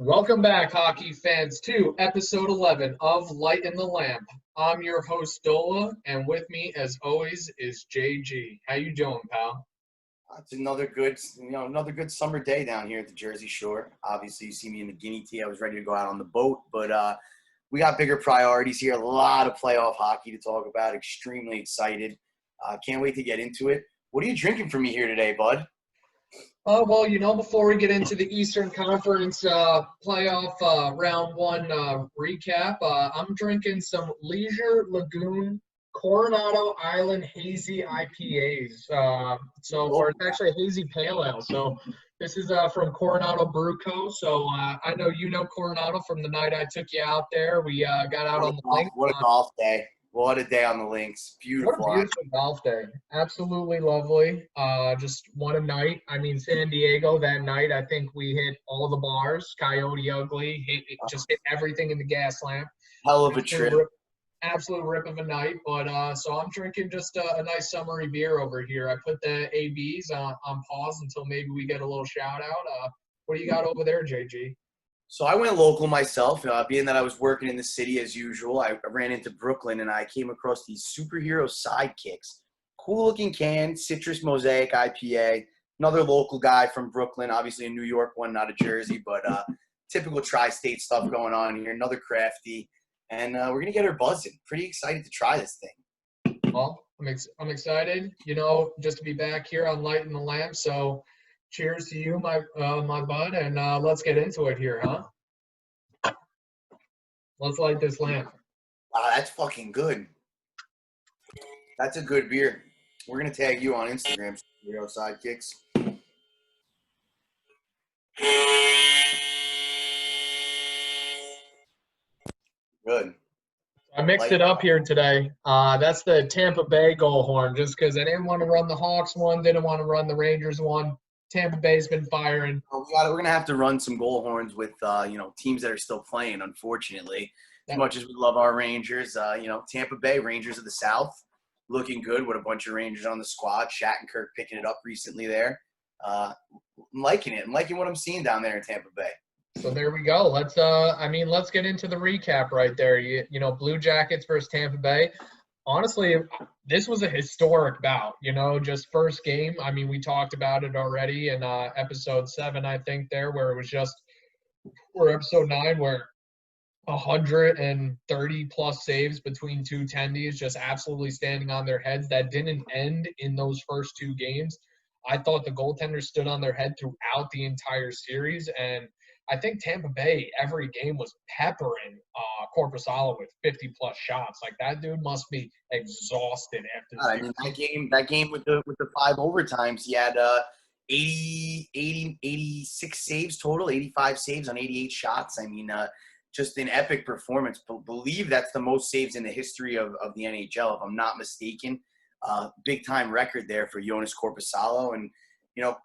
Welcome back, hockey fans, to episode 11 of Light in the Lamp. I'm your host, Dola, and with me, as always, is JG. How you doing, pal? It's another good summer day down here at the Jersey Shore. Obviously, you see me in the guinea tee. I was ready to go out on the boat, but we got bigger priorities here. A lot of playoff hockey to talk about. Extremely excited. Can't wait to get into it. What are you drinking for me here today, bud? Before we get into the Eastern Conference playoff round one recap, I'm drinking some Leisure Lagoon Coronado Island Hazy IPAs. Or it's actually a hazy pale ale. So this is from Coronado Brew Co. So I know you know Coronado from the night I took you out there. We got out on the link. What a golf day. What a day on the links. Beautiful. What a beautiful golf day. Absolutely lovely. Just what a night. I mean, San Diego that night, I think we hit all the bars. Coyote Ugly, hit everything in the gas lamp. Hell of a trip. Absolute rip of a night. But so I'm drinking just a nice summery beer over here. I put the ABs on pause until maybe we get a little shout out. What do you got over there, JG? So I went local myself, being that I was working in the city as usual. I ran into Brooklyn and I came across these superhero sidekicks. Cool-looking can, Citrus Mosaic IPA. Another local guy from Brooklyn, obviously a New York one, not a Jersey, but typical tri-state stuff going on here. Another crafty. And we're going to get her buzzing. Pretty excited to try this thing. Well, I'm excited, just to be back here on Light in the Lamp. So cheers to you, my bud, and let's get into it here, huh? Let's light this lamp. Wow, that's fucking good. That's a good beer. We're going to tag you on Instagram, Superhero Sidekicks. Good. I mixed it up here today. That's the Tampa Bay goal horn, just because I didn't want to run the Hawks one, didn't want to run the Rangers one. Tampa Bay's been firing. We're going to have to run some goal horns with, teams that are still playing, unfortunately. As much as we love our Rangers, Tampa Bay, Rangers of the South, looking good with a bunch of Rangers on the squad. Shattenkirk picking it up recently there. I'm liking it. I'm liking what I'm seeing down there in Tampa Bay. So there we go. Let's get into the recap right there. Blue Jackets versus Tampa Bay. Honestly, this was a historic bout, just first game. I mean, we talked about it already in episode 7, I think, there, where it was or episode 9, where 130-plus saves between two tendies, just absolutely standing on their heads. That didn't end in those first two games. I thought the goaltenders stood on their head throughout the entire series, and I think Tampa Bay, every game was peppering Korpisalo with 50-plus shots. Like, that dude must be exhausted after this. That game with the 5 overtimes, he had 86 saves total, 85 saves on 88 shots. I mean, just an epic performance. Believe that's the most saves in the history of the NHL, if I'm not mistaken. Big-time record there for Joonas Korpisalo. And,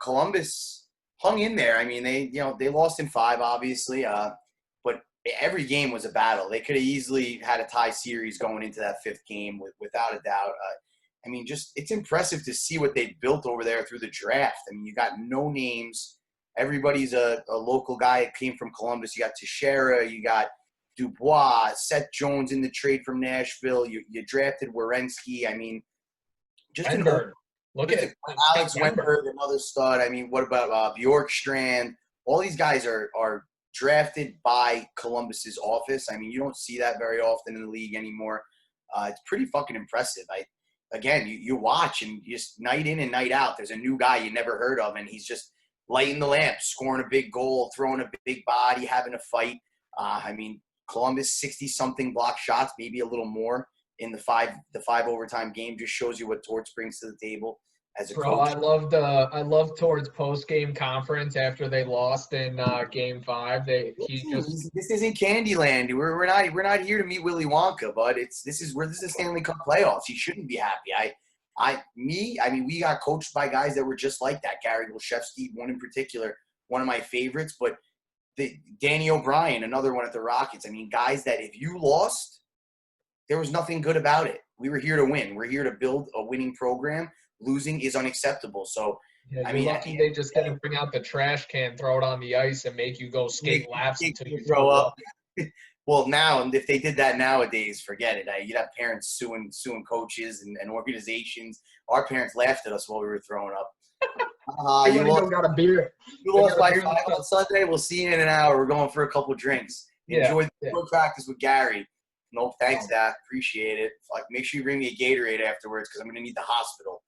Columbus hung in there. I mean, they lost in 5, obviously, but every game was a battle. They could have easily had a tie series going into that 5th game, without a doubt. It's impressive to see what they built over there through the draft. I mean, you got no names. Everybody's a local guy that came from Columbus. You got Teixeira, you got Dubois, Seth Jones in the trade from Nashville. You drafted Werenski. I mean, just Look at it. Alex Wennberg, another stud. I mean, what about Bjorkstrand? All these guys are drafted by Columbus's office. I mean, you don't see that very often in the league anymore. It's pretty fucking impressive. You watch and just night in and night out, there's a new guy you never heard of, and he's just lighting the lamp, scoring a big goal, throwing a big body, having a fight. Columbus 60-something block shots, maybe a little more. In the five overtime game, just shows you what Torts brings to the table as a coach. I loved Torts post-game conference after they lost in Game 5. This isn't Candyland. We're not here to meet Willy Wonka, but this is the Stanley Cup playoffs. He shouldn't be happy. We got coached by guys that were just like that. Gary Golshevsky, one in particular, one of my favorites, but Danny O'Brien, another one at the Rockets. I mean, guys that if you lost, there was nothing good about it. We were here to win. We're here to build a winning program. Losing is unacceptable. So Yeah, I you're mean, at lucky the they end of just the day, didn't bring out the trash can, throw it on the ice, and make you go make skate laps until you you throw throw up. up. Well, now, if they did that nowadays, forget it. You'd have parents suing coaches and organizations. Our parents laughed at us while we were throwing up. They You went and go lost. got a beer. You They lost got a by beer 5 on Sunday. We'll see you in an hour. We're going for a couple drinks. yeah, Enjoy the yeah. practice with Gary. No, thanks, Dad. Appreciate it. Like, make sure you bring me a Gatorade afterwards because I'm going to need the hospital.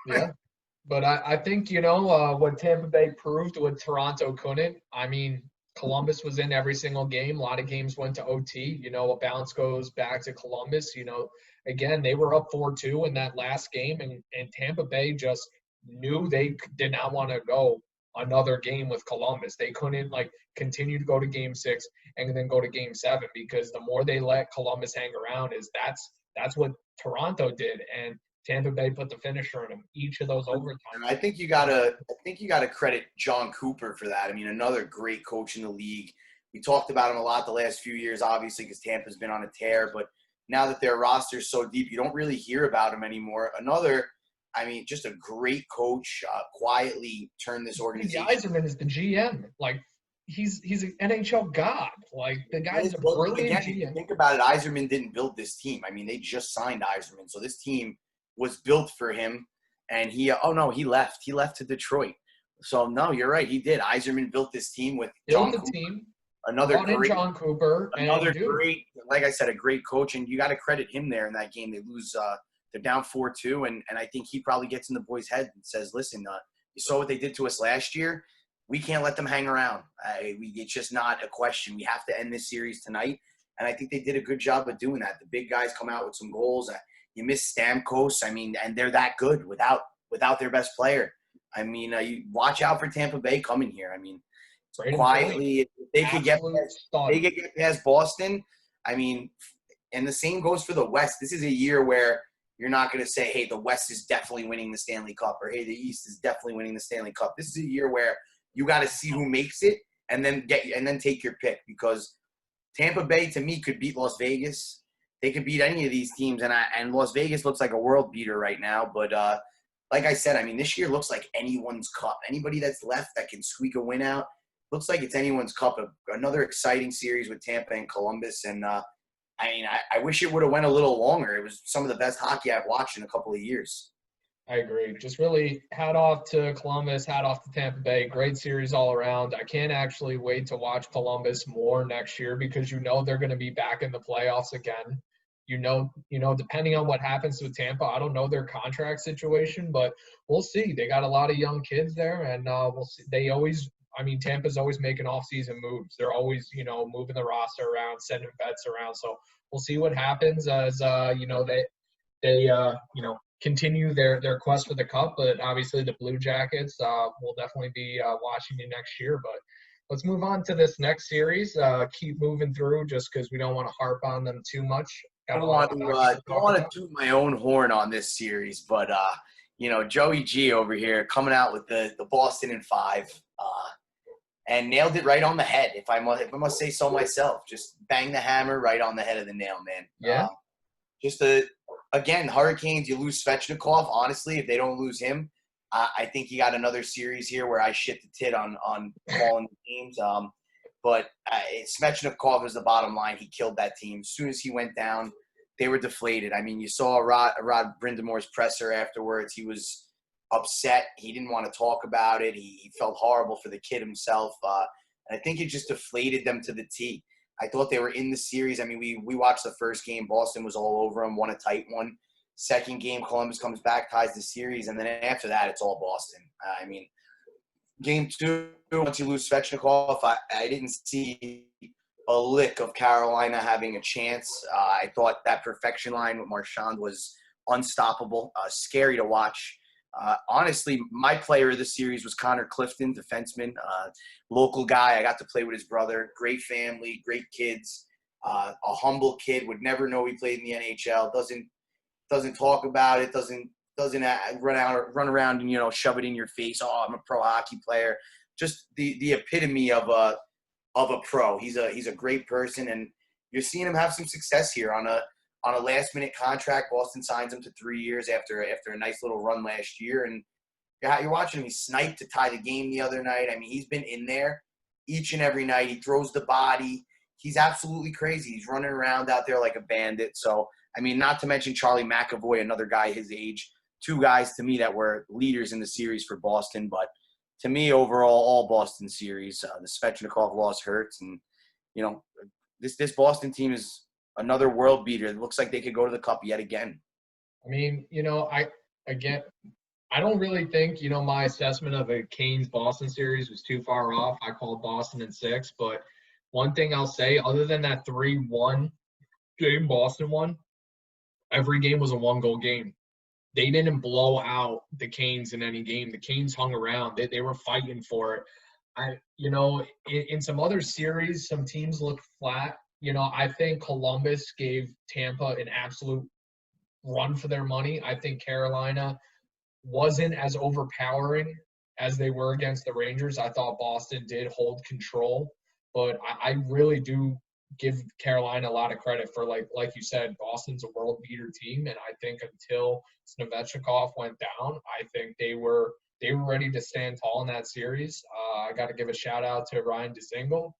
Yeah. But I think, what Tampa Bay proved, what Toronto couldn't. I mean, Columbus was in every single game. A lot of games went to OT. A bounce goes back to Columbus. Again, they were up 4-2 in that last game, and Tampa Bay just knew they did not want to go another game with Columbus. They couldn't, continue to go to game 6 and then go to game 7 because the more they let Columbus hang around that's what Toronto did. And Tampa Bay put the finisher in them each of those overtimes. And I think you gotta credit John Cooper for that. I mean, another great coach in the league. We talked about him a lot the last few years, obviously, because Tampa's been on a tear. But now that their roster's so deep, you don't really hear about him anymore. Just a great coach, quietly turned this organization. Yzerman is the GM. He's an NHL god. The guy's a brilliant Again, if you GM. think about it, Yzerman didn't build this team. I mean, they just signed Yzerman, so this team was built for him. And he left. He left to Detroit. So no, you're right. He did. Yzerman built this team with Built John the Cooper, team. another Brought in great, John Cooper. great, like I said, a great coach. And you got to credit him there in that game. They lose. They're down 4-2, and I think he probably gets in the boys' head and says, "Listen, you saw what they did to us last year. We can't let them hang around. It's just not a question. We have to end this series tonight." And I think they did a good job of doing that. The big guys come out with some goals. You miss Stamkos. I mean, and they're that good without their best player. I mean, you watch out for Tampa Bay coming here. I mean, quietly, if they could get past Boston. I mean, and the same goes for the West. This is a year where you're not going to say, hey, the West is definitely winning the Stanley Cup, or hey, the East is definitely winning the Stanley Cup. This is a year where you got to see who makes it and then take your pick, because Tampa Bay, to me, could beat Las Vegas. They could beat any of these teams, and Las Vegas looks like a world beater right now. But like I said, I mean, this year looks like anyone's cup. Anybody that's left that can squeak a win out, looks like it's anyone's cup. Another exciting series with Tampa and Columbus, and I wish it would have went a little longer. It was some of the best hockey I've watched in a couple of years. I agree. Just really hat off to Columbus, hat off to Tampa Bay. Great series all around. I can't actually wait to watch Columbus more next year because they're going to be back in the playoffs again. Depending on what happens with Tampa, I don't know their contract situation, but we'll see. They got a lot of young kids there, and we'll see. Tampa's always making off-season moves. They're always, moving the roster around, sending vets around. So we'll see what happens as, they continue their quest for the cup. But obviously the Blue Jackets will definitely be watching you next year. But let's move on to this next series. Keep moving through just because we don't want to harp on them too much. I don't want to toot my own horn on this series, but Joey G over here coming out with the Boston in 5, and nailed it right on the head. If I must say so myself, just bang the hammer right on the head of the nail, man. Yeah. Again, Hurricanes. You lose Svechnikov. Honestly, if they don't lose him, I think you got another series here where I shit the tit on calling the games. But Svechnikov is the bottom line. He killed that team. As soon as he went down, they were deflated. I mean, you saw Rod Brindamore's presser afterwards. He was upset. He didn't want to talk about it. He felt horrible for the kid himself. And I think it just deflated them to the T. I thought they were in the series. I mean, we watched the first game. Boston was all over them, won a tight one. Second game, Columbus comes back, ties the series. And then after that, it's all Boston. Game 2, once you lose Svechnikov, I didn't see a lick of Carolina having a chance. I thought that perfection line with Marchand was unstoppable, scary to watch. Honestly, my player of the series was Connor Clifton, defenseman, local guy. I got to play with his brother. Great family, great kids, a humble kid. Would never know he played in the NHL. Doesn't talk about it. Doesn't run around and shove it in your face. Oh, I'm a pro hockey player. Just the epitome of a pro. He's a great person, and you're seeing him have some success here on a last minute contract. Boston signs him to 3 years after a nice little run last year, and You're watching him. He sniped to tie the game the other night. I mean, he's been in there each and every night. He throws the body. He's absolutely crazy. He's running around out there like a bandit. So, I mean, not to mention Charlie McAvoy, another guy his age. Two guys to me that were leaders in the series for Boston. But to me, overall, all Boston series, the Svechnikov loss hurts. And, this Boston team is another world beater. It looks like they could go to the Cup yet again. I mean, I don't really think, my assessment of a Canes-Boston series was too far off. I called Boston in 6, but one thing I'll say, other than that 3-1 game Boston won, every game was a one-goal game. They didn't blow out the Canes in any game. The Canes hung around. They were fighting for it. In some other series, some teams looked flat. I think Columbus gave Tampa an absolute run for their money. I think Carolina wasn't as overpowering as they were against the Rangers. I thought Boston did hold control, but I really do give Carolina a lot of credit for, like you said, Boston's a world beater team, and I think until Svechnikov went down, I think they were ready to stand tall in that series. I got to give a shout out to Ryan Dzingel.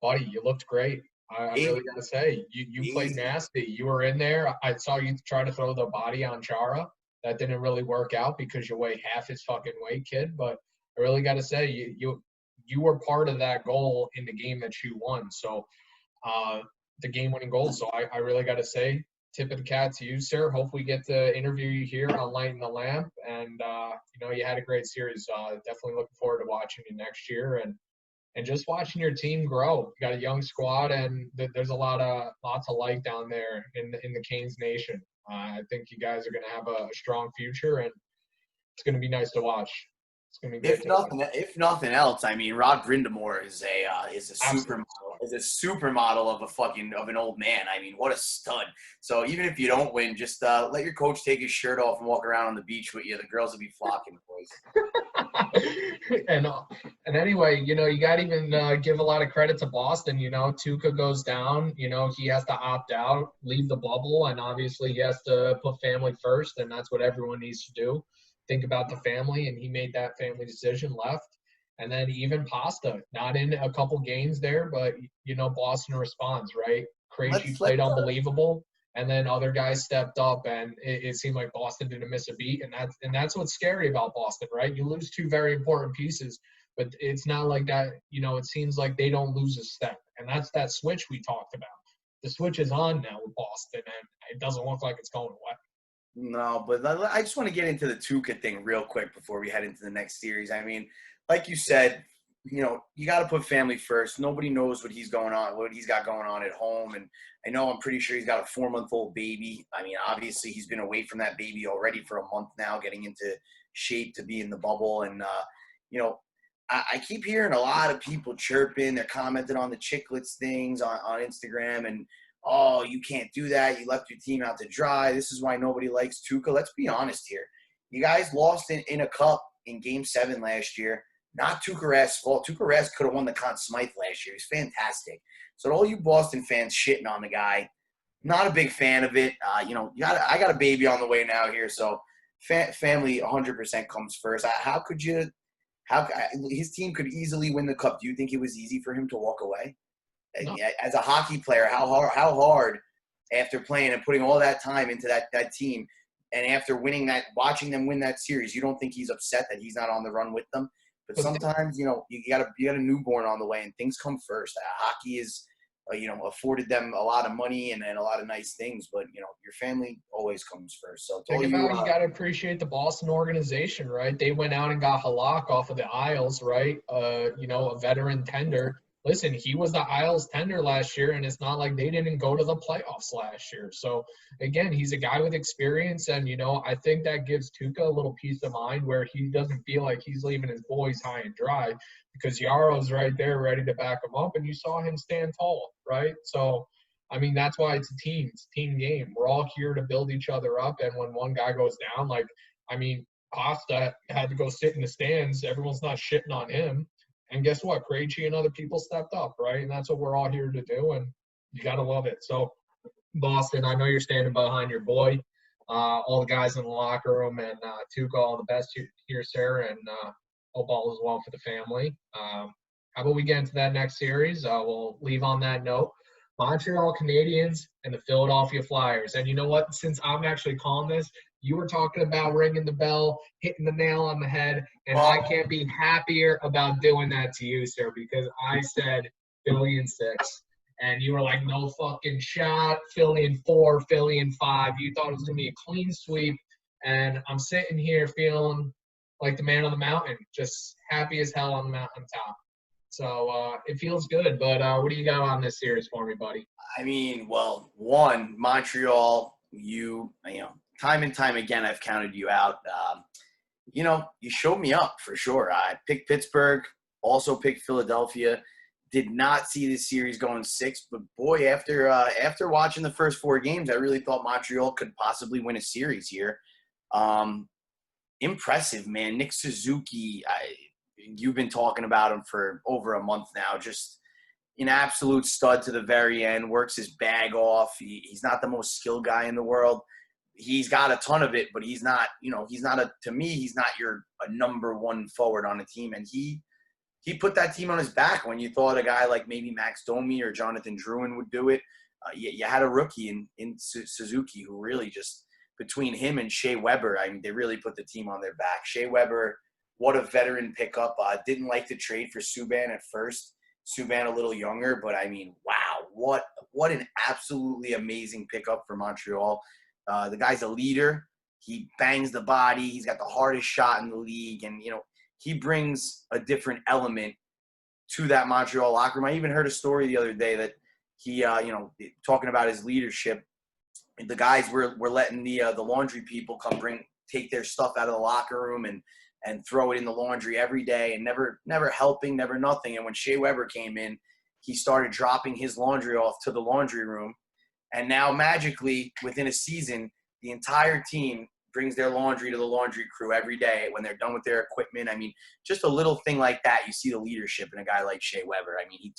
Buddy, you looked great. I really got to say, you played nasty. You were in there. I saw you try to throw the body on Chara. That didn't really work out because you weigh half his fucking weight, kid. But I really got to say, you were part of that goal in the game that you won. So the game-winning goal. So I really got to say, tip of the cap to you, sir. Hope we get to interview you here on Lightin the Lamp. And, you had a great series. Definitely looking forward to watching you next year and just watching your team grow. You got a young squad, and there's lots of light down there in the Canes Nation. I think you guys are going to have a strong future, and it's going to be nice to watch. It's going to be great. If nothing else, I mean, Rod Brindamore is a supermodel of an old man. I mean, what a stud. So even if you don't win, just let your coach take his shirt off and walk around on the beach with you. The girls will be flocking, boys. and anyway, you got to even give a lot of credit to Boston. Tuukka goes down. He has to opt out, leave the bubble, and obviously he has to put family first, and that's what everyone needs to do. Think about the family, and he made that family decision, left. And then even Pasta, not in a couple games there, but, Boston responds, right? Krejci played unbelievable, and then other guys stepped up, and it seemed like Boston didn't miss a beat. And that's what's scary about Boston, right? You lose two very important pieces, but it's not like that. It seems like they don't lose a step, and that's that switch we talked about. The switch is on now with Boston, and it doesn't look like it's going away. No, but I just want to get into the Tuukka thing real quick before we head into the next series. I mean, like you said, you got to put family first. Nobody knows what he's got going on at home. And I'm pretty sure he's got a 4-month-old baby. I mean, obviously he's been away from that baby already for a month now, getting into shape to be in the bubble. And, I keep hearing a lot of people chirping. They're commenting on the Chicklets things on Instagram, and, oh, you can't do that. You left your team out to dry. This is why nobody likes Tuukka. Let's be honest here. You guys lost in a cup in Game 7 last year. Not Tuukka Rask's fault. Tuukka Rask could have won the Conn Smythe last year. He's fantastic. So to all you Boston fans shitting on the guy, not a big fan of it. I got a baby on the way now here, so family 100% comes first. His team could easily win the cup. Do you think it was easy for him to walk away? No. As a hockey player, how hard after playing and putting all that time into that team, and after watching them win that series, you don't think he's upset that he's not on the run with them? But sometimes, you got a newborn on the way, and things come first. Hockey is, afforded them a lot of money and a lot of nice things, but your family always comes first. So you got to appreciate the Boston organization, right? They went out and got Halak off of the Isles, right? A veteran tender. Listen, he was the Isles tender last year, and it's not like they didn't go to the playoffs last year. So, again, he's a guy with experience, and, I think that gives Tuukka a little peace of mind where he doesn't feel like he's leaving his boys high and dry, because Yaro's right there ready to back him up, and you saw him stand tall, right? So, I mean, that's why it's a team game. We're all here to build each other up, and when one guy goes down, Pasta had to go sit in the stands. Everyone's not shitting on him. And guess what? Krejci and other people stepped up, right? And that's what we're all here to do, and you got to love it. So, Boston, I know you're standing behind your boy. all the guys in the locker room, and Tuca, all the best here, sir, and hope all is well for the family. How about we get into that next series? We'll leave on that note. Montreal Canadiens and the Philadelphia Flyers. And you know what? Since I'm actually calling this, you were talking about ringing the bell, hitting the nail on the head, and I can't be happier about doing that to you, sir, because I said Philly in 6. And you were like, no fucking shot, Philly in 4, Philly in 5. You thought it was going to be a clean sweep. And I'm sitting here feeling like the man on the mountain, just happy as hell on the mountaintop. So it feels good. But what do you got on this series for me, buddy? I mean, well, one, Montreal, you know, time and time again, I've counted you out. You know, you showed me up for sure. I picked Pittsburgh, also picked Philadelphia. Did not see this series going 6, but boy, after watching the first 4 games, I really thought Montreal could possibly win a series here. Impressive, man. Nick Suzuki, you've been talking about him for over a month now. Just an absolute stud to the very end. Works his bag off. He's not the most skilled guy in the world. He's got a ton of it, but he's not. You know, he's not to me. He's not a number 1 forward on a team, and he put that team on his back when you thought a guy like maybe Max Domi or Jonathan Drouin would do it. You had a rookie in Suzuki who really just, between him and Shea Weber, I mean, they really put the team on their back. Shea Weber, what a veteran pickup. Didn't like the trade for Subban at first. Subban a little younger, but I mean, wow, what an absolutely amazing pickup for Montreal. The guy's a leader. He bangs the body. He's got the hardest shot in the league, and you know, he brings a different element to that Montreal locker room. I even heard a story the other day that he, you know, talking about his leadership. The guys were letting the laundry people take their stuff out of the locker room and throw it in the laundry every day, and never helping, never nothing. And when Shea Weber came in, he started dropping his laundry off to the laundry room. And now magically, within a season, the entire team brings their laundry to the laundry crew every day when they're done with their equipment. I mean, just a little thing like that, you see the leadership in a guy like Shea Weber. I mean,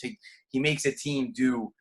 he makes a team do.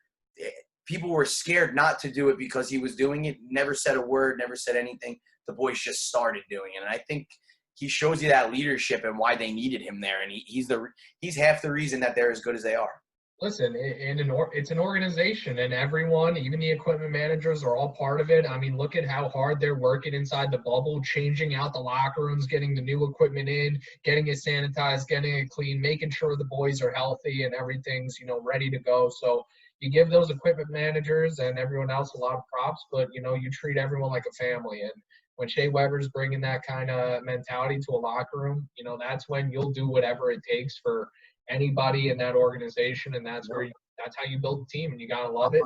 People were scared not to do it because he was doing it. Never said a word, never said anything. The boys just started doing it, and I think he shows you that leadership and why they needed him there. And he's half the reason that they're as good as they are. Listen, it's an organization, and everyone, even the equipment managers, are all part of it. I mean, look at how hard they're working inside the bubble, changing out the locker rooms, getting the new equipment in, getting it sanitized, getting it clean, making sure the boys are healthy and everything's, you know, ready to go. So you give those equipment managers and everyone else a lot of props, but, you know, you treat everyone like a family. And when Shea Weber's bringing that kind of mentality to a locker room, you know, that's when you'll do whatever it takes for anybody in that organization, and that's how you build a team, and you gotta love it.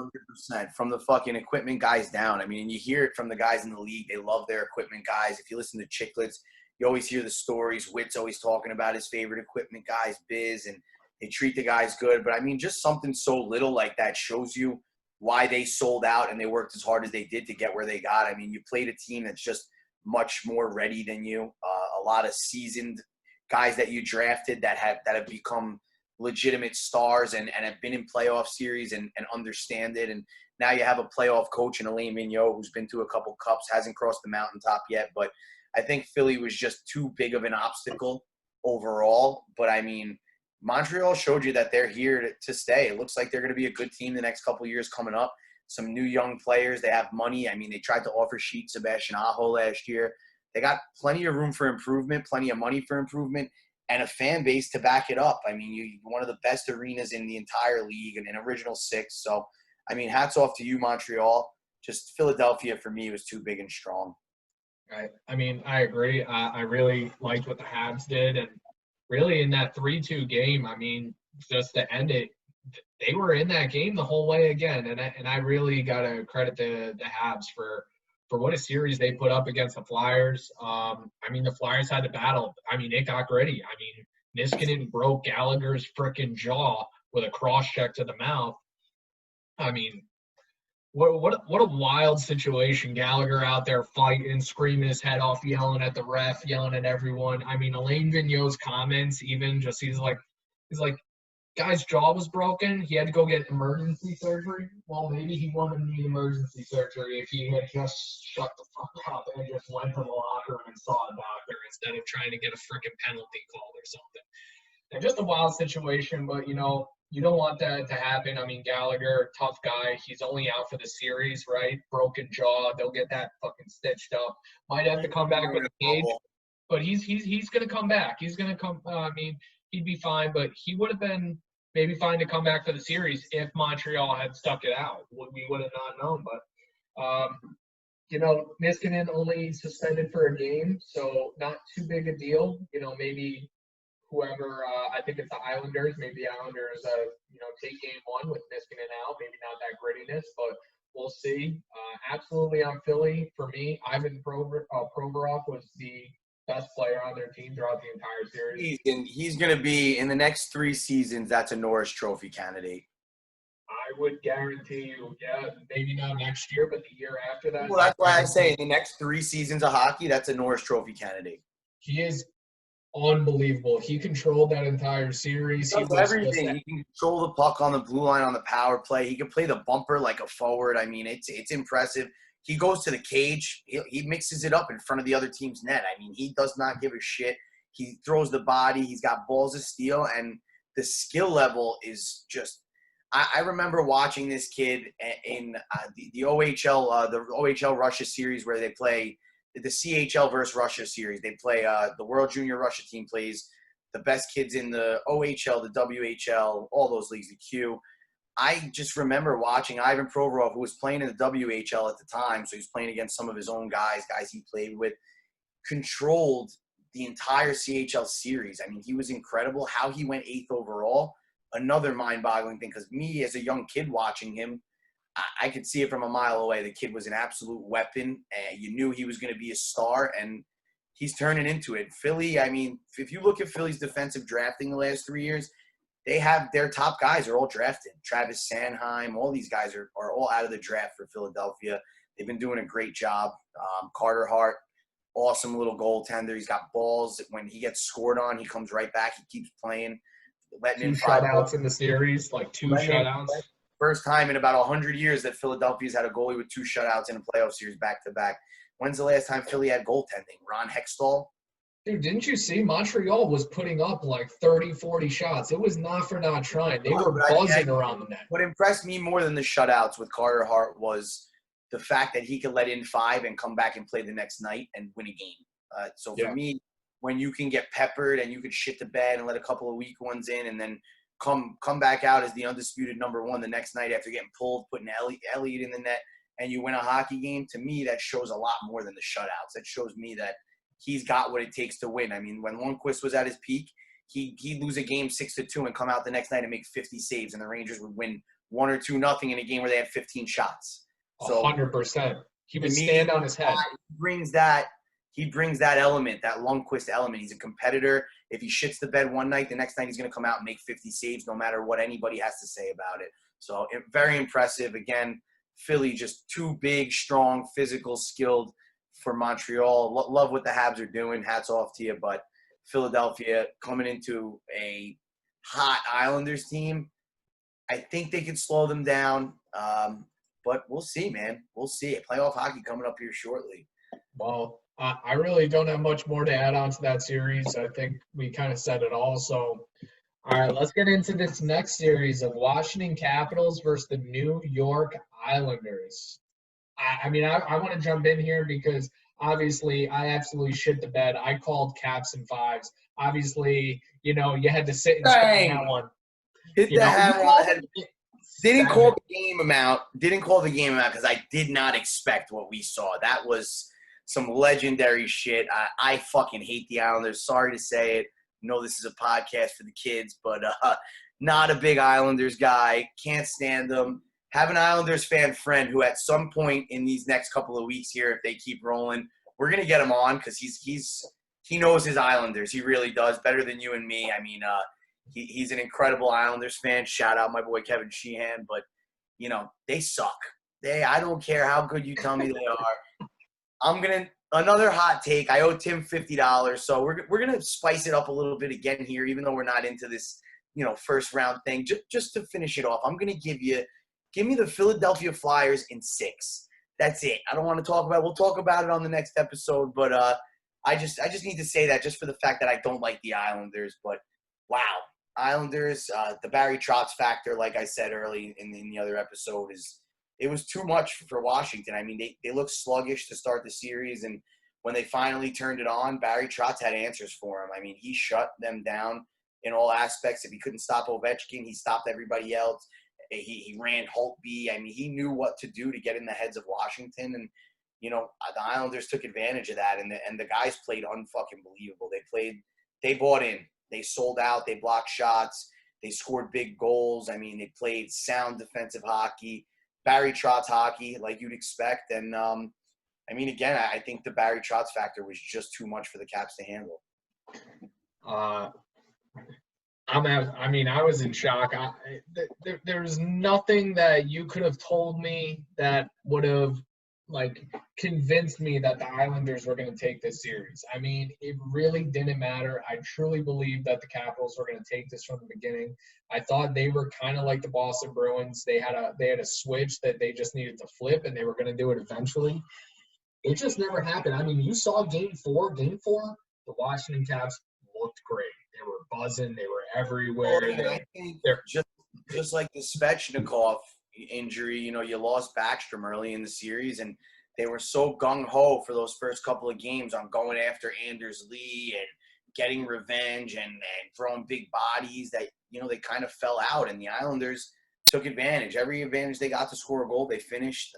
100%, from the fucking equipment guys down. I mean, and you hear it from the guys in the league. They love their equipment guys. If you listen to Chicklets, you always hear the stories. Witt's always talking about his favorite equipment guys, Biz, and they treat the guys good. But I mean, just something so little like that shows you why they sold out and they worked as hard as they did to get where they got. I mean, you played a team that's just much more ready than you. A lot of seasoned guys that you drafted that have become legitimate stars and have been in playoff series and understand it. And now you have a playoff coach in Alain Vigneault who's been to a couple cups, hasn't crossed the mountaintop yet. But I think Philly was just too big of an obstacle overall. But I mean, Montreal showed you that they're here to stay. It looks like they're going to be a good team the next couple of years coming up. Some new young players. They have money. I mean, they tried to offer Sheet Sebastian Aho last year. They got plenty of room for improvement, plenty of money for improvement, and a fan base to back it up. I mean, you're one of the best arenas in the entire league and an original 6. So, I mean, hats off to you, Montreal. Just Philadelphia, for me, was too big and strong. Right. I mean, I agree. I really liked what the Habs did. And really in that 3-2 game, I mean, just to end it, they were in that game the whole way again. And I really got to credit the Habs for what a series they put up against the Flyers. I mean, the Flyers had to battle. I mean, it got gritty. I mean, Niskanen broke Gallagher's freaking jaw with a cross-check to the mouth. I mean, what a wild situation. Gallagher out there fighting, screaming his head off, yelling at the ref, yelling at everyone. I mean, Alain Vigneault's comments even just he's like, guy's jaw was broken. He had to go get emergency surgery. Well, maybe he wouldn't need emergency surgery if he had just shut the fuck up and just went to the locker room and saw a doctor instead of trying to get a freaking penalty called or something. And just a wild situation, but you don't want that to happen. I mean, Gallagher, tough guy. He's only out for the series, right? Broken jaw. They'll get that fucking stitched up. Might have to come back with a cage, but he's gonna come back. He's gonna come. I mean, he'd be fine, but he would have been maybe fine to come back for the series if Montreal had stuck it out. We would have not known, but Niskanen only suspended for a game, so not too big a deal. Maybe whoever, I think it's the Islanders, maybe the Islanders, take game one with Niskanen out, maybe not that grittiness, but we'll see. Absolutely on Philly, for me, Ivan Provorov was the best player on their team throughout the entire series. He's going to be, in the next 3 seasons, that's a Norris Trophy candidate. I would guarantee you, yeah, maybe not next year, but the year after that. Well, that's why I say in the next 3 seasons of hockey, that's a Norris Trophy candidate. He is unbelievable. He controlled that entire series. He does everything. He can control the puck on the blue line on the power play. He can play the bumper like a forward. I mean, it's impressive. He goes to the cage. He mixes it up in front of the other team's net. I mean, he does not give a shit. He throws the body. He's got balls of steel, and the skill level is just – I remember watching this kid in the OHL, the OHL Russia series where they play – the CHL versus Russia series. They play the World Junior Russia team plays the best kids in the OHL, the WHL, all those leagues, the Q. I just remember watching Ivan Provorov, who was playing in the WHL at the time, so he was playing against some of his own guys he played with, controlled the entire CHL series. I mean, he was incredible. How he went 8th overall, another mind-boggling thing, because me as a young kid watching him, I could see it from a mile away. The kid was an absolute weapon. You knew he was going to be a star, and he's turning into it. Philly, I mean, if you look at Philly's defensive drafting the last 3 years, they have their top guys are all drafted. Travis Sanheim, all these guys are all out of the draft for Philadelphia. They've been doing a great job. Carter Hart, awesome little goaltender. He's got balls. When he gets scored on, he comes right back. He keeps playing. Letting in 5 shutouts in the series, like 2 shutouts. First time in about 100 years that Philadelphia's had a goalie with 2 shutouts in a playoff series back-to-back. When's the last time Philly had goaltending? Ron Hextall? Dude, didn't you see Montreal was putting up like 30, 40 shots? It was not for not trying. They were buzzing around the net. What impressed me more than the shutouts with Carter Hart was the fact that he could let in 5 and come back and play the next night and win a game. So for me, when you can get peppered and you can shit the bed and let a couple of weak ones in and then come back out as the undisputed number 1 the next night after getting pulled, putting Elliott in the net, and you win a hockey game, to me that shows a lot more than the shutouts. That shows me that he's got what it takes to win. I mean, when Lundqvist was at his peak, he'd lose a game 6-2 and come out the next night and make 50 saves, and the Rangers would win 1 or 2-0 in a game where they had 15 shots. So 100%. He would stand on his head. He brings that element, that Lundqvist element. He's a competitor. If he shits the bed one night, the next night he's going to come out and make 50 saves no matter what anybody has to say about it. So very impressive. Again, Philly just too big, strong, physical, skilled for Montreal. Love what the Habs are doing. Hats off to you. But Philadelphia coming into a hot Islanders team, I think they can slow them down. But we'll see, man. We'll see. Playoff hockey coming up here shortly. Well, I really don't have much more to add on to that series. I think we kind of said it all. So, all right, let's get into this next series of Washington Capitals versus the New York Islanders. I want to jump in here because obviously I absolutely shit the bed. I called Caps and 5s. Obviously, you had to sit and spend that one. Hit the hammer on the head. Didn't call the game amount because I did not expect what we saw. That was some legendary shit. I fucking hate the Islanders. Sorry to say it. I know this is a podcast for the kids, but not a big Islanders guy. Can't stand them. Have an Islanders fan friend who at some point in these next couple of weeks here, if they keep rolling, we're going to get him on because he knows his Islanders. He really does, better than you and me. I mean, he's an incredible Islanders fan. Shout out my boy Kevin Sheehan. But, they suck. I don't care how good you tell me they are. Another hot take. I owe Tim $50, so we're gonna spice it up a little bit again here, even though we're not into this first round thing. Just to finish it off, I'm going to give me the Philadelphia Flyers in 6. That's it. I don't want to talk about it. We'll talk about it on the next episode, but I just need to say that just for the fact that I don't like the Islanders. But wow, Islanders, the Barry Trotz factor, like I said early in the other episode, it was too much for Washington. I mean, they looked sluggish to start the series, and when they finally turned it on, Barry Trotz had answers for him. I mean, he shut them down in all aspects. If he couldn't stop Ovechkin, he stopped everybody else. He ran Holtby. I mean, he knew what to do to get in the heads of Washington, and the Islanders took advantage of that. And the guys played unfucking believable. They bought in. They sold out. They blocked shots. They scored big goals. I mean, they played sound defensive hockey, Barry Trotz hockey, like you'd expect. And I mean, again, I think the Barry Trotz factor was just too much for the Caps to handle. I was in shock. There's nothing that you could have told me that would have convinced me that the Islanders were going to take this series. I mean, it really didn't matter. I truly believe that the Capitals were going to take this from the beginning. I thought they were kind of like the Boston Bruins. They had a switch that they just needed to flip, and they were going to do it eventually. It just never happened. I mean, you saw Game 4. Game 4, the Washington Caps looked great. They were buzzing. They were everywhere. I think just like the Svechnikov injury, you lost Backstrom early in the series, and they were so gung-ho for those first couple of games on going after Anders Lee and getting revenge and throwing big bodies that, they kind of fell out, and the Islanders took advantage. Every advantage they got to score a goal, they finished.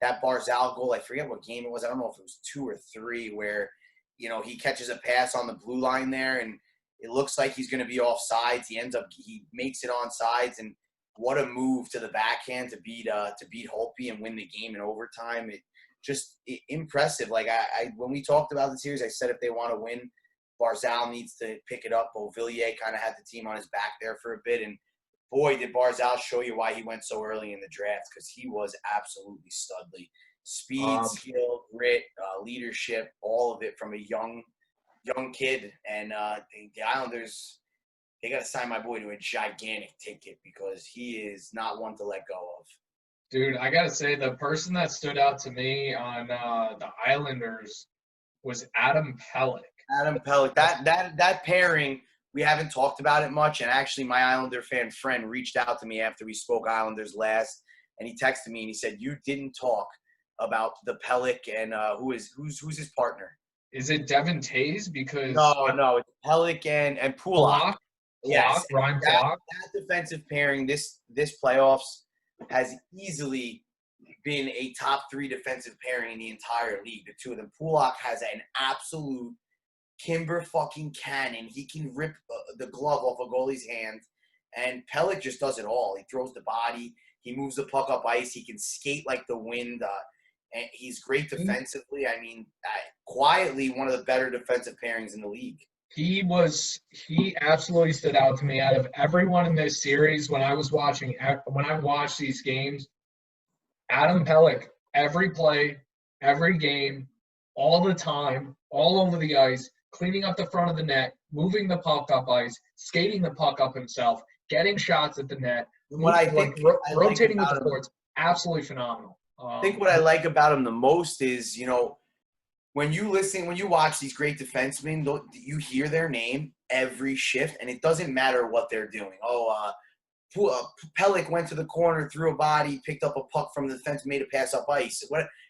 That Barzal goal, I forget what game it was. I don't know if it was 2 or 3 where, he catches a pass on the blue line there, and it looks like he's going to be off sides. He makes it on sides, and what a move to the backhand to beat Holtby and win the game in overtime. Impressive. Like when we talked about the series, I said if they want to win, Barzal needs to pick it up. Beauvillier kind of had the team on his back there for a bit, and boy, did Barzal show you why he went so early in the draft, because he was absolutely studly. Speed, skill, grit, leadership, all of it from a young kid. And the Islanders, they got to sign my boy to a gigantic ticket because he is not one to let go of. Dude, I got to say, the person that stood out to me on the Islanders was Adam Pelech. Adam Pelech. That pairing, we haven't talked about it much. And actually, my Islander fan friend reached out to me after we spoke Islanders last, and he texted me and he said, "You didn't talk about the Pelech and who's his partner." Is it Devin Tays? Because no, it's Pelech and Pulock. Yes, Ryan Pulock. That defensive pairing this playoffs has easily been a top 3 defensive pairing in the entire league. The two of them. Pulock has an absolute Kimber fucking cannon. He can rip the glove off a goalie's hand, and Pelech just does it all. He throws the body. He moves the puck up ice. He can skate like the wind. And he's great defensively. I mean, quietly one of the better defensive pairings in the league. He absolutely stood out to me out of everyone in this series when I watched these games. Adam Pelech, every play, every game, all the time, all over the ice, cleaning up the front of the net, moving the puck up ice, skating the puck up himself, getting shots at the net, rotating with the boards. Absolutely phenomenal. I think what I like about him the most is, when you watch these great defensemen, you hear their name every shift, and it doesn't matter what they're doing. Pelech went to the corner, threw a body, picked up a puck from the defense, made a pass up ice.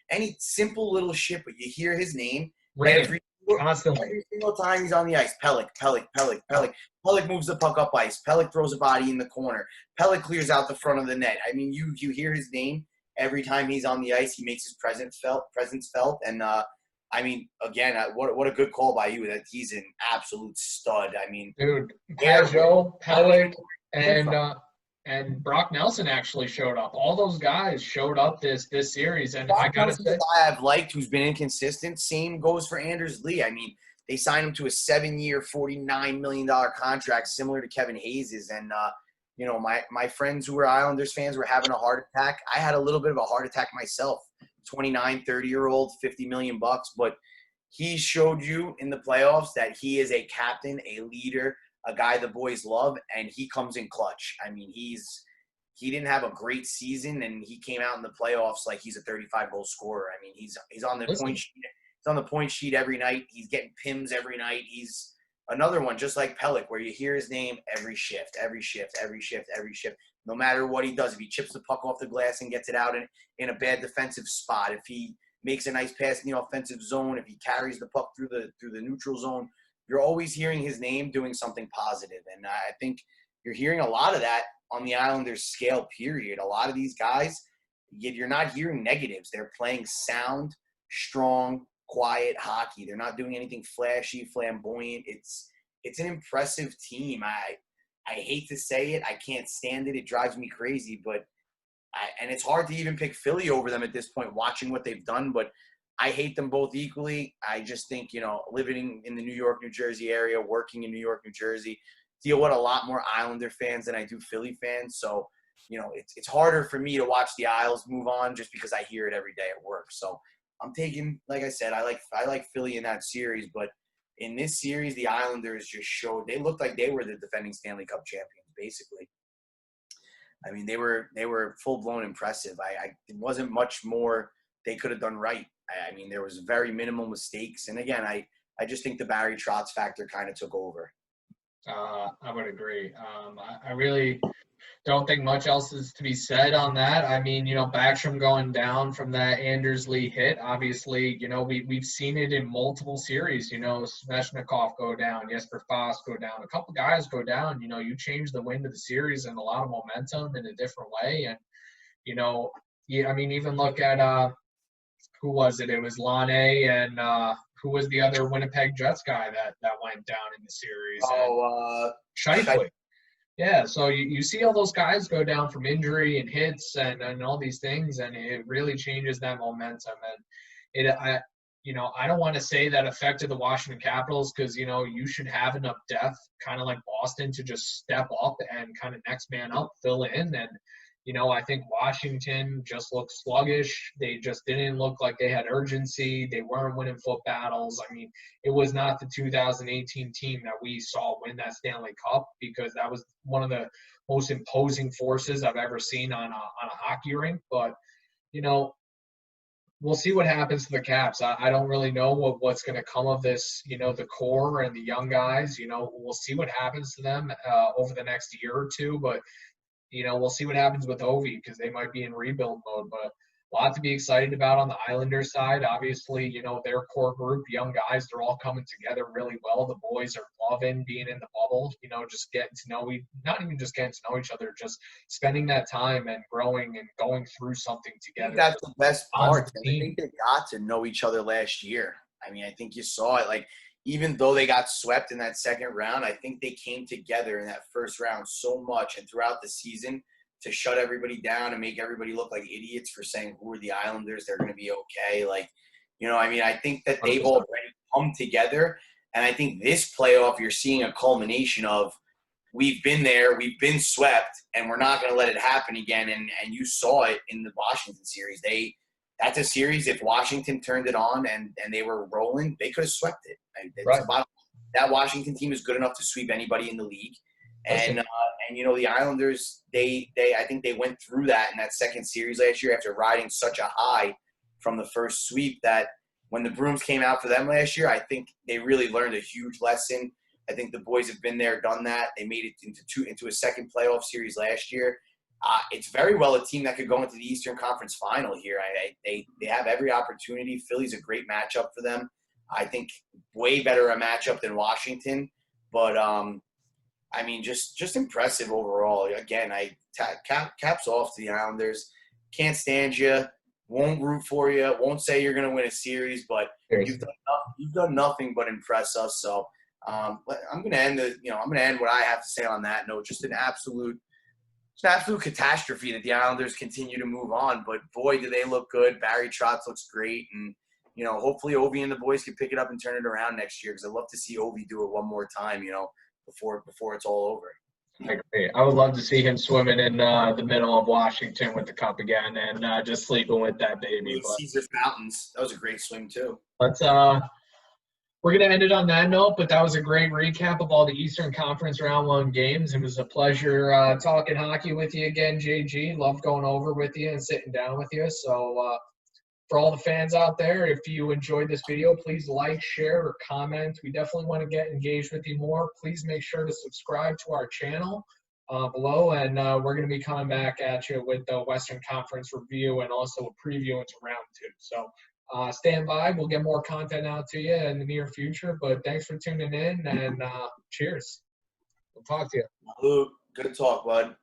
Any simple little shit, but you hear his name every single time he's on the ice. Pelech. Pelech moves the puck up ice. Pelech throws a body in the corner. Pelech clears out the front of the net. I mean, you hear his name every time he's on the ice. He makes his presence felt. And, I mean, again, what a good call by you that he's an absolute stud. I mean, dude, Pajot, Pelech, and Brock Nelson actually showed up. All those guys showed up this series, and I gotta say, I have liked who's been inconsistent. Same goes for Anders Lee. I mean, they signed him to a 7-year, $49 million contract, similar to Kevin Hayes's. And my friends who were Islanders fans were having a heart attack. I had a little bit of a heart attack myself. 29, 30-year-old, $50 million, but he showed you in the playoffs that he is a captain, a leader, a guy the boys love, and he comes in clutch. I mean, he didn't have a great season, and he came out in the playoffs like he's a 35-goal scorer. I mean, he's on the point sheet. He's on the point sheet every night. He's getting PIMs every night. He's another one, just like Pellick, where you hear his name every shift. No matter what he does, if he chips the puck off the glass and gets it out in a bad defensive spot, if he makes a nice pass in the offensive zone, if he carries the puck through the neutral zone, you're always hearing his name doing something positive. And I think you're hearing a lot of that on the Islanders scale, period. A lot of these guys, you're not hearing negatives. They're playing sound, strong, quiet hockey. They're not doing anything flashy, flamboyant. It's an impressive team. I hate to say it. I can't stand it. It drives me crazy. And it's hard to even pick Philly over them at this point, watching what they've done. But I hate them both equally. I just think, living in the New York, New Jersey area, working in New York, New Jersey, deal with a lot more Islander fans than I do Philly fans. So, it's harder for me to watch the Isles move on just because I hear it every day at work. So I'm taking, like I said, I like Philly in that series. But in this series, the Islanders just showed – they looked like they were the defending Stanley Cup champions, basically. I mean, they were full-blown impressive. It wasn't much more they could have done right. I mean, there was very minimal mistakes. And, again, I just think the Barry Trotz factor kind of took over. I would agree. I really don't think much else is to be said on that. I mean, Backstrom going down from that Anders Lee hit, obviously, we've seen it in multiple series. Svechnikov go down, Jesper Fast go down, a couple guys go down. You change the wind of the series and a lot of momentum in a different way. And, even look at who was it? It was Lane and who was the other Winnipeg Jets guy that went down in the series? Scheifele. Yeah, so you see all those guys go down from injury and hits and all these things, and it really changes that momentum. And I don't want to say that affected the Washington Capitals because, you should have enough depth, kind of like Boston, to just step up and kind of next man up, fill in. And, I think Washington just looked sluggish. They just didn't look like they had urgency. They weren't winning foot battles. I mean, it was not the 2018 team that we saw win that Stanley Cup because that was one of the most imposing forces I've ever seen on a hockey rink. But, we'll see what happens to the Caps. I don't really know what's going to come of this, the core and the young guys. We'll see what happens to them over the next year or two. But, we'll see what happens with Ovi because they might be in rebuild mode. But a lot to be excited about on the Islanders side. Obviously, their core group, young guys, they're all coming together really well. The boys are loving being in the bubble, just getting to know – not even just getting to know each other, just spending that time and growing and going through something together. I think that's the best part. I think they got to know each other last year. I mean, I think you saw it. Like, even though they got swept in that second round, I think they came together in that first round so much and throughout the season to shut everybody down and make everybody look like idiots for saying, who are the Islanders? They're going to be okay. Like, I think that they've already come together. And I think this playoff, you're seeing a culmination of we've been there, we've been swept, and we're not going to let it happen again. And you saw it in the Washington series. That's a series, if Washington turned it on and they were rolling, they could have swept it. Right. That Washington team is good enough to sweep anybody in the league. And the Islanders, I think they went through that in that second series last year after riding such a high from the first sweep that when the brooms came out for them last year, I think they really learned a huge lesson. I think the boys have been there, done that. They made it into a second playoff series last year. It's very well a team that could go into the Eastern Conference Final here. They have every opportunity. Philly's a great matchup for them. I think way better a matchup than Washington. But, just impressive overall. Again, caps off to the Islanders. Can't stand you. Won't root for you. Won't say you're going to win a series. But you've done nothing but impress us. So I'm going to end what I have to say on that note. Just an absolute catastrophe that the Islanders continue to move on. But, boy, do they look good. Barry Trotz looks great. And, hopefully Ovi and the boys can pick it up and turn it around next year because I'd love to see Ovi do it one more time, before it's all over. I agree. I would love to see him swimming in the middle of Washington with the cup again and just sleeping with that baby. Caesar Fountains. That was a great swim, too. Let's we're going to end it on that note, but that was a great recap of all the Eastern Conference Round 1 games. It was a pleasure talking hockey with you again, JG. Love going over with you and sitting down with you. So for all the fans out there, if you enjoyed this video, please like, share, or comment. We definitely want to get engaged with you more. Please make sure to subscribe to our channel below, and we're going to be coming back at you with the Western Conference review and also a preview into round 2. So stand by. We'll get more content out to you in the near future, but thanks for tuning in, and cheers. We'll talk to you. Luke, good to talk, bud.